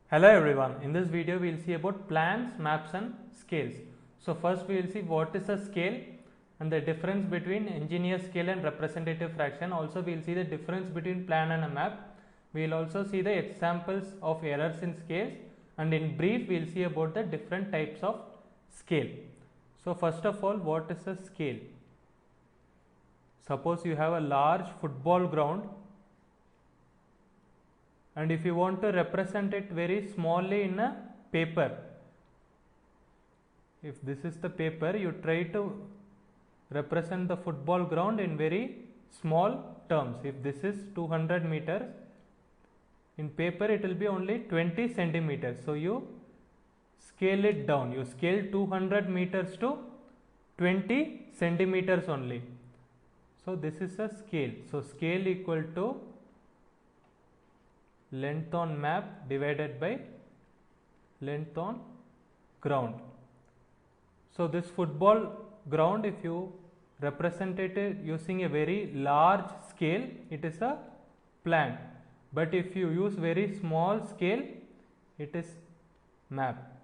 Hello everyone, in this video we will see about plans, maps and scales. So first we will see what is a scale and the difference between engineer scale and representative fraction. Also we will see the difference between plan and a map. We will also see the examples of errors in scales, and in brief we will see about the different types of scale. So first of all, what is a scale? Suppose you have a large football ground, and if you want to represent it very smallly in a paper, if this is the paper, you try to represent the football ground in very small terms. If this is 200 meters, in paper it will be only 20 centimeters. So you scale it down, you scale 200 meters to 20 centimeters only. So this is a scale. So scale equal to length on map divided by length on ground. So this football ground, if you represent it using a very large scale, it is a plan. But if you use very small scale, it is map.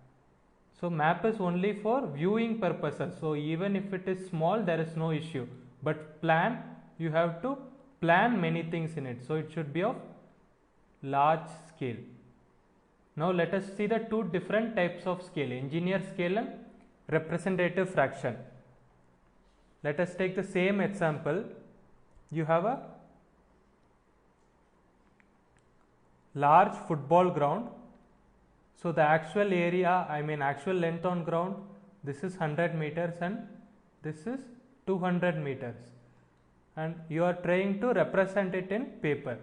So map is only for viewing purposes. So even if it is small, there is no issue. But plan, you have to plan many things in it. So it should be of large scale. Now let us see the two different types of scale, engineer scale and representative fraction. Let us take the same example. You have a large football ground. So the actual area, actual length on ground, this is 100 meters and this is 200 meters, and you are trying to represent it in paper.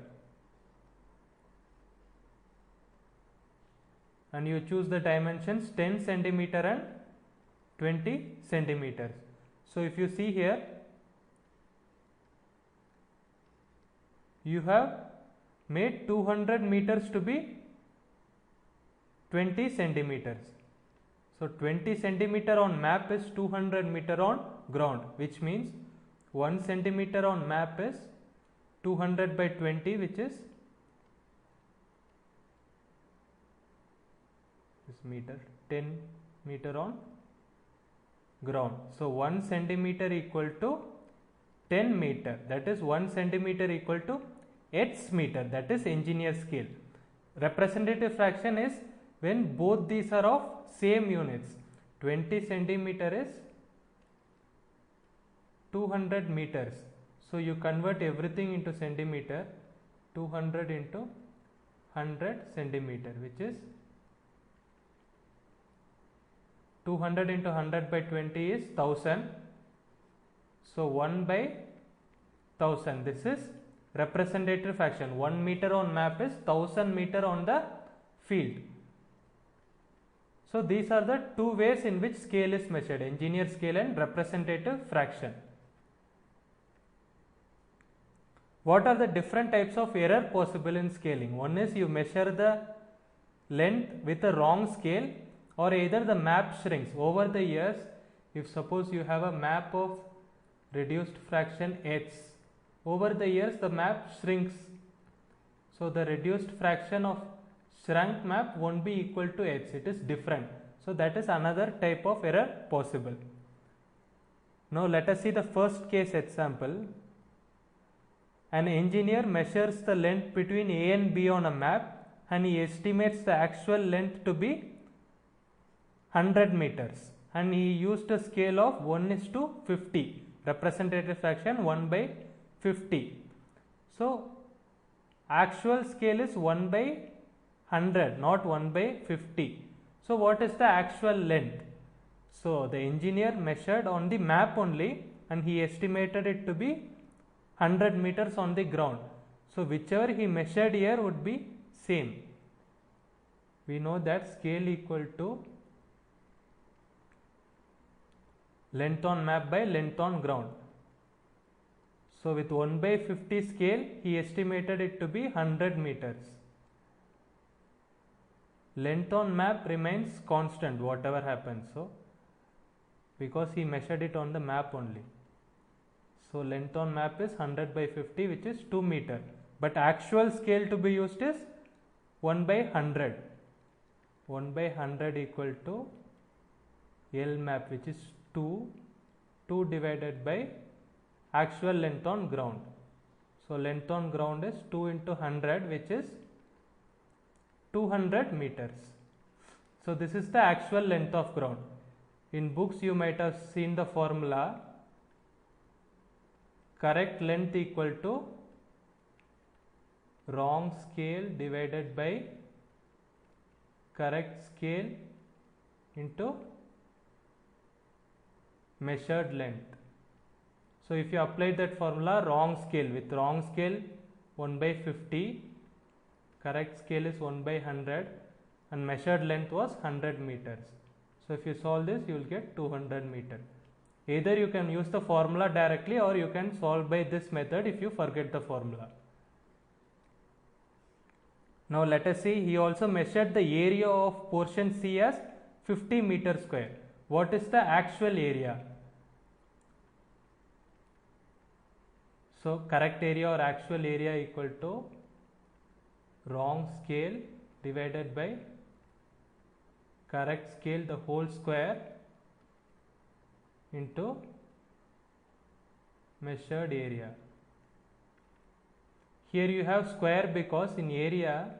And you choose the dimensions 10 centimeter and 20 centimeters. So if you see here, you have made 200 meters to be 20 centimeters. So 20 centimeter on map is 200 meter on ground, which means 1 centimeter on map is 200 by 20, which is meter, 10 meter on ground. So 1 centimeter equal to 10 meter, that is 1 centimeter equal to X meter, that is engineer scale. Representative fraction is when both these are of same units. 20 centimeter is 200 meters. So you convert everything into centimeter. 200 into 100 centimeter, which is 200 into 100 by 20 is 1000. So 1 by 1000. This is representative fraction. 1 meter on map is 1000 meter on the field. So these are the two ways in which scale is measured, engineer scale and representative fraction. What are the different types of error possible in scaling? One is you measure the length with a wrong scale, or either the map shrinks. Over the years, if suppose you have a map of reduced fraction x, over the years the map shrinks. So the reduced fraction of shrunk map won't be equal to x, it is different. So that is another type of error possible. Now let us see the first case example. An engineer measures the length between A and B on a map, and he estimates the actual length to be 100 meters, and he used a scale of 1:50, representative fraction 1 by 50. So actual scale is 1 by 100, not 1 by 50. So what is the actual length? So the engineer measured on the map only, and he estimated it to be 100 meters on the ground. So whichever he measured here would be same. We know that scale equal to length on map by length on ground. So with 1 by 50 scale, he estimated it to be 100 meters. Length on map remains constant whatever happens, so because he measured it on the map only. So length on map is 100 by 50, which is 2 meter, but actual scale to be used is 1 by 100. 1 by 100 equal to L map, which is 2 divided by actual length on ground. So length on ground is 2 into 100, which is 200 meters. So this is the actual length of ground. In books you might have seen the formula correct length equal to wrong scale divided by correct scale into measured length. So if you apply that formula, wrong scale, with wrong scale 1 by 50, correct scale is 1 by 100 and measured length was 100 meters. So if you solve this, you will get 200 meters. Either you can use the formula directly or you can solve by this method if you forget the formula. Now let us see, he also measured the area of portion C as 50 meters square. What is the actual area? So correct area or actual area equal to wrong scale divided by correct scale the whole square into measured area. Here you have square because in area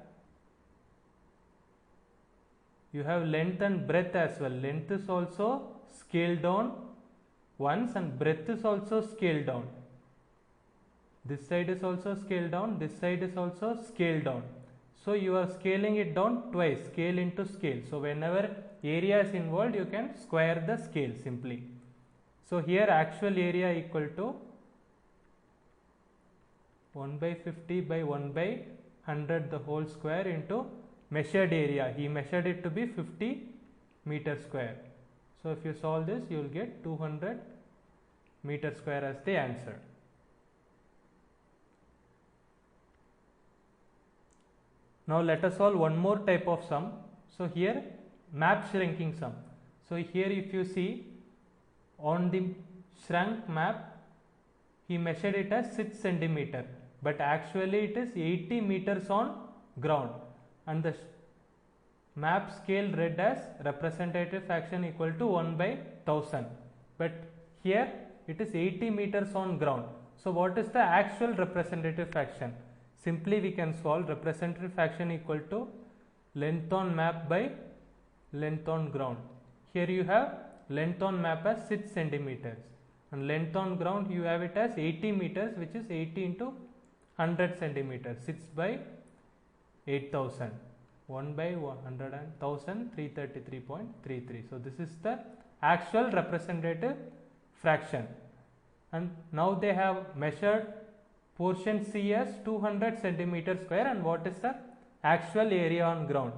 you have length and breadth as well. Length is also scaled down once and breadth is also scaled down. This side is also scaled down, this side is also scaled down. So you are scaling it down twice, scale into scale. So whenever area is involved, you can square the scale simply. So here actual area equal to 1 by 50 by 1 by 100 the whole square into measured area. He measured it to be 50 meters square. So if you solve this, you will get 200 meters square as the answer. Now let us solve one more type of sum. So here map shrinking sum. So here if you see on the shrunk map, he measured it as 6 centimeter, but actually it is 80 meters on ground, and the map scale read as representative fraction equal to 1 by 1000, but here it is 80 meters on ground. So what is the actual representative fraction? Simply we can solve representative fraction equal to length on map by length on ground. Here you have length on map as 6 centimeters and length on ground you have it as 80 meters, which is 80 into 100 centimeters. 6 by 8000, 1 by 100 and 1000, 333.33. So this is the actual representative fraction, and now they have measured portion C as 200 centimeter square, and what is the actual area on ground?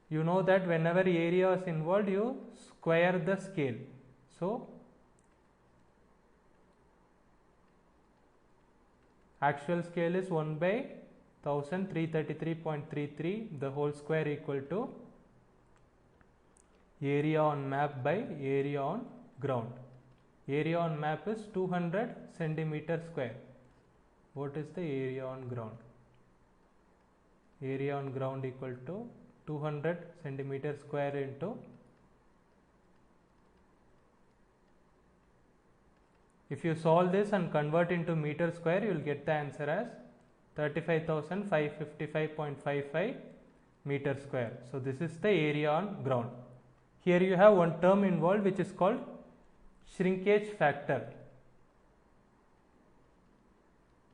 You know that whenever area is involved, you square the scale. So actual scale is 1 by 1000, 333.33 the whole square equal to area on map by area on ground. Area on map is 200 centimeter square. What is the area on ground? Area on ground equal to 200 centimeter square into, if you solve this and convert into meter square, you will get the answer as 35,555.55 meter square. So this is the area on ground. Here you have one term involved which is called shrinkage factor,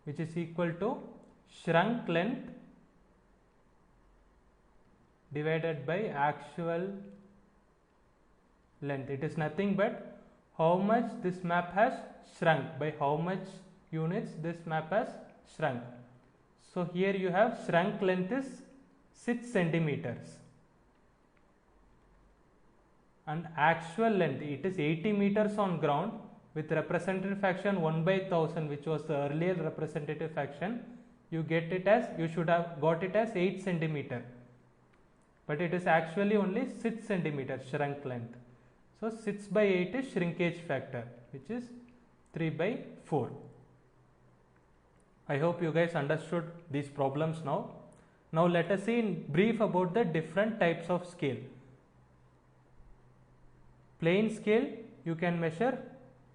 which is equal to shrunk length divided by actual length. It is nothing but how much this map has shrunk, by how much units this map has shrunk. So here you have shrunk length is 6 centimeters and actual length, it is 80 meters on ground with representative fraction 1 by 1000, which was the earlier representative fraction. You get it as, you should have got it as 8 centimeter, but it is actually only 6 centimeter shrunk length. So 6 by 8 is shrinkage factor, which is 3 by 4. I hope you guys understood these problems now. Now let us see in brief about the different types of scale. Plane scale, you can measure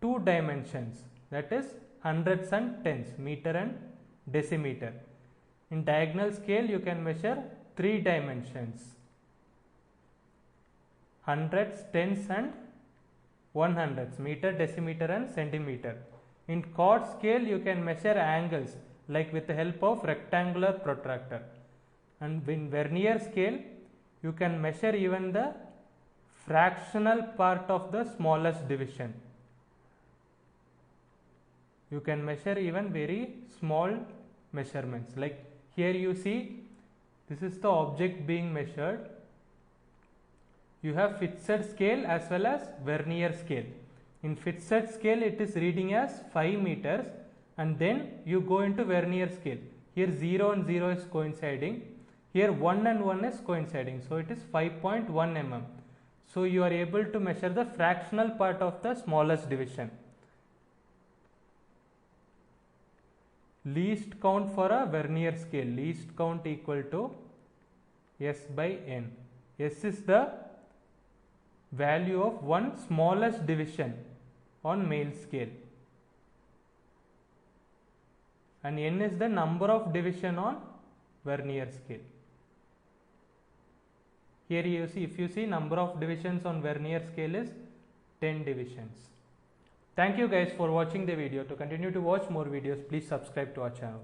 2 dimensions, that is hundreds and tens, meter and decimeter. In diagonal scale, you can measure 3 dimensions, hundreds, tens and 100s, meter, decimeter and centimeter. In chord scale, you can measure angles like with the help of rectangular protractor. And in vernier scale, you can measure even the fractional part of the smallest division. You can measure even very small measurements. Like here you see, this is the object being measured. You have fixed scale as well as vernier scale. In fixed scale, it is reading as 5 meters, and then you go into vernier scale. Here 0 and 0 is coinciding. Here 1 and 1 is coinciding. So it is 5.1 mm. So you are able to measure the fractional part of the smallest division. Least count for a vernier scale. Least count equal to S by N. S is the value of one smallest division on male scale, and N is the number of division on vernier scale. Here you see, if you see, number of divisions on vernier scale is 10 divisions. Thank you guys for watching the video. To continue to watch more videos, please subscribe to our channel.